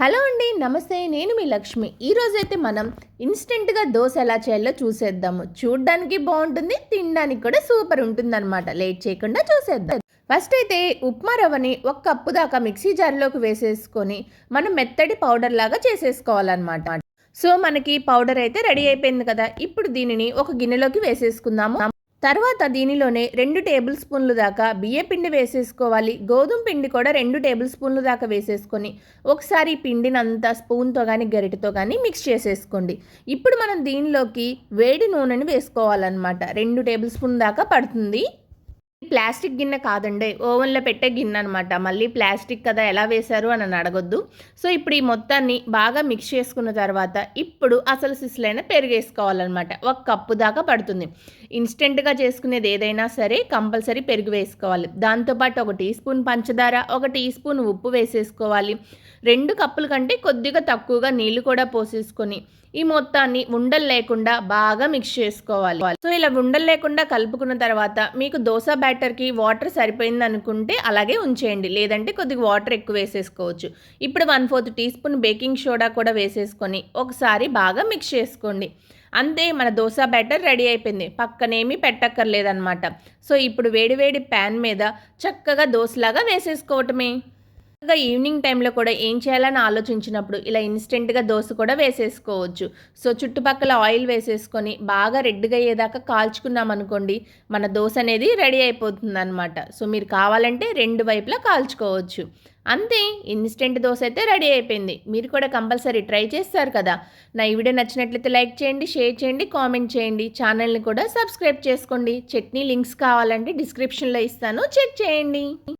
Hello అండి, నమస్తే. నేను మీ లక్ష్మి. ఈరోజైతే మనం ఇన్స్టెంట్గా దోశ ఎలా చేయాలో చూసేద్దాము. చూడ్డానికి బాగుంటుంది, తినడానికి కూడా సూపర్ ఉంటుందన్నమాట. లేట్ చేయకుండా చూసేద్దాం. ఫస్ట్ అయితే ఉప్మా రవ్వని 1 కప్పు దాకా మిక్సీ జార్లోకి వేసేసుకొని మనం మెత్తడి పౌడర్ లాగా చేసేసుకోవాలన్నమాట. సో మనకి పౌడర్ అయితే రెడీ అయిపోయింది కదా. ఇప్పుడు దీనిని ఒక గిన్నెలోకి వేసేసుకుందాము. తర్వాత దీనిలోనే 2 టేబుల్ స్పూన్లు దాకా బియ్య పిండి వేసేసుకోవాలి. గోధుమ పిండి కూడా 2 టేబుల్ స్పూన్లు దాకా వేసేసుకొని ఒకసారి పిండినంతా స్పూన్తో కానీ గరిటెతో కానీ మిక్స్ చేసేసుకోండి. ఇప్పుడు మనం దీనిలోకి వేడి నూనెని వేసుకోవాలన్నమాట. 2 టేబుల్ స్పూన్ దాకా పడుతుంది. ప్లాస్టిక్ గిన్నె కాదండి, ఓవెన్లో పెట్టే గిన్నె అనమాట. మళ్ళీ ప్లాస్టిక్ కదా ఎలా వేశారు అని అడగొద్దు. సో ఇప్పుడు ఈ మొత్తాన్ని బాగా మిక్స్ చేసుకున్న తర్వాత ఇప్పుడు అసలు సిస్లైన పెరుగేసుకోవాలన్నమాట. 1 కప్పు దాకా పడుతుంది. ఇన్స్టెంట్గా చేసుకునేది ఏదైనా సరే కంపల్సరీ పెరుగు వేసుకోవాలి. దాంతోపాటు 1 టీ స్పూన్ పంచదార, 1 టీ స్పూన్ ఉప్పు వేసేసుకోవాలి. 2 కప్పుల కంటే కొద్దిగా తక్కువగా నీళ్లు కూడా పోసేసుకొని ఈ మొత్తాన్ని ఉండలు లేకుండా బాగా మిక్స్ చేసుకోవాలి. సో ఇలా ఉండలు లేకుండా కలుపుకున్న తర్వాత మీకు దోశ బ్యాటర్కి వాటర్ సరిపోయింది అనుకుంటే అలాగే ఉంచేయండి, లేదంటే కొద్దిగా వాటర్ ఎక్కువ వేసేసుకోవచ్చు. ఇప్పుడు 1/4 టీ స్పూన్ బేకింగ్ సోడా కూడా వేసేసుకొని ఒకసారి బాగా మిక్స్ చేసుకోండి. అంతే, మన దోశ బ్యాటర్ రెడీ అయిపోయింది. పక్కనేమీ పెట్టక్కర్లేదన్నమాట. సో ఇప్పుడు వేడివేడి ప్యాన్ మీద చక్కగా దోశలాగా వేసేసుకోవటమే. ఈవినింగ్ టైంలో కూడా ఏం చేయాలని ఆలోచించినప్పుడు ఇలా ఇన్స్టెంట్గా దోశ కూడా వేసేసుకోవచ్చు. సో చుట్టుపక్కల ఆయిల్ వేసేసుకొని బాగా రెడ్గా అయ్యేదాకా కాల్చుకున్నాం అనుకోండి, మన దోశ అనేది రెడీ అయిపోతుంది అనమాట. సో మీరు కావాలంటే 2 వైపులా కాల్చుకోవచ్చు. అంతే, ఇన్స్టెంట్ దోశ అయితే రెడీ అయిపోయింది. మీరు కూడా కంపల్సరీ ట్రై చేస్తారు కదా. నా ఈ వీడియో నచ్చినట్లయితే లైక్ చేయండి, షేర్ చేయండి, కామెంట్ చేయండి. ఛానల్ని కూడా సబ్స్క్రైబ్ చేసుకోండి. చట్నీ లింక్స్ కావాలంటే డిస్క్రిప్షన్లో ఇస్తాను, చెక్ చేయండి.